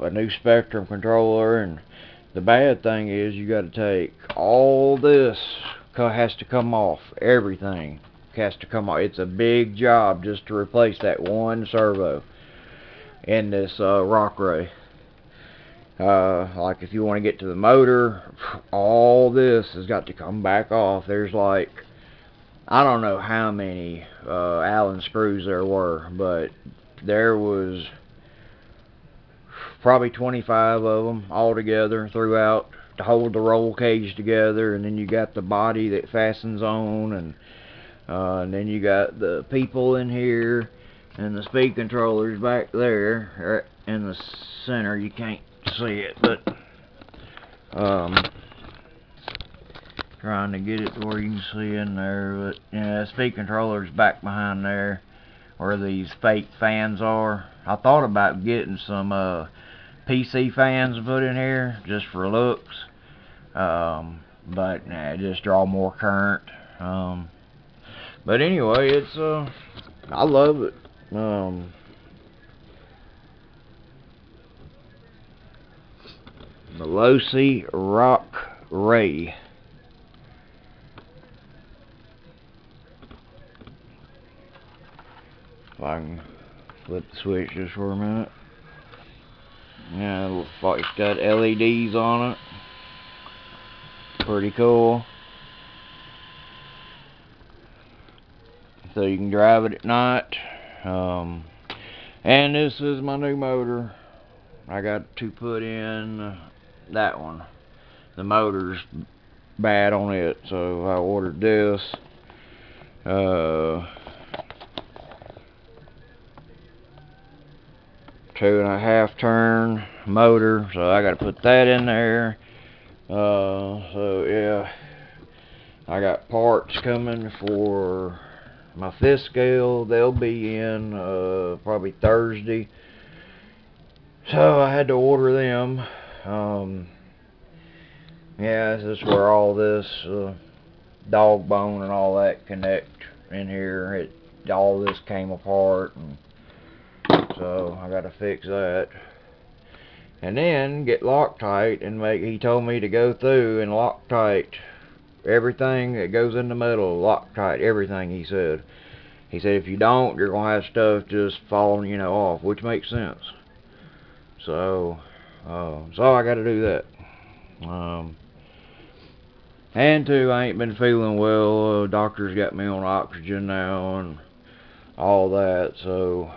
a new Spectrum controller, and the bad thing is you got to take all this, has to come off. Everything has to come off. It's a big job just to replace that one servo in this Rock Rey. Like if you want to get to the motor, all this has got to come back off. There's like, I don't know how many Allen screws there were, but there was probably 25 of them all together throughout to hold the roll cage together. And then you got the body that fastens on, and then you got the people in here, and the speed controllers back there in the center. You can't see it, but trying to get it to where you can see in there. But yeah, the speed controller's back behind there where these fake fans are. I thought about getting some PC fans to put in here just for looks, but nah, it just draw more current. But anyway, it's I love it. The low-C Rock Rey. If I can flip the switch just for a minute. Yeah, it looks like it's got LEDs on it. Pretty cool. So you can drive it at night. And this is my new motor. I got to put in that one. The motor's bad on it, so I ordered this. 2.5 turn motor, so I got to put that in there. So yeah, I got parts coming for my fifth scale. They'll be in probably Thursday, so I had to order them. Yeah, this is where all this dog bone and all that connect in here. All this came apart, and so I got to fix that. And then get Loctite and he told me to go through and Loctite everything that goes in the metal. Loctite everything, he said. He said if you don't, you're gonna have stuff just falling, you know, off, which makes sense. So I got to do that. And two, I ain't been feeling well. Doctor's got me on oxygen now and all that. So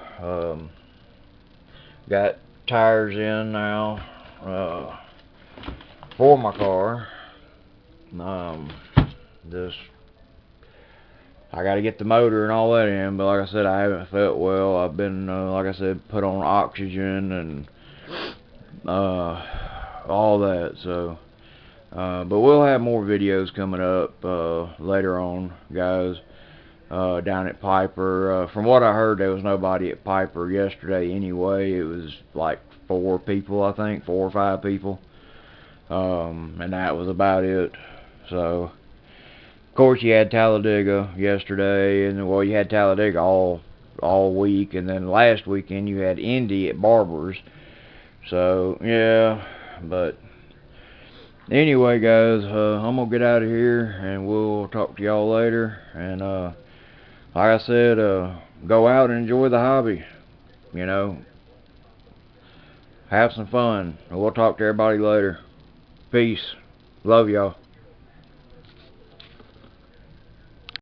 got tires in now for my car. Just I got to get the motor and all that in, but like I said, I haven't felt well. I've been like I said, put on oxygen and all that. So but we'll have more videos coming up later on, guys, down at Piper. From what I heard, there was nobody at Piper yesterday anyway. It was like 4 people, I think, 4 or 5 people, and that was about it. So of course you had Talladega yesterday, and well, you had Talladega all week, and then last weekend you had Indy at Barber's. So yeah, but anyway, guys, I'm gonna get out of here, and we'll talk to y'all later. And like I said, go out and enjoy the hobby. You know, have some fun, and we'll talk to everybody later. Peace. Love y'all.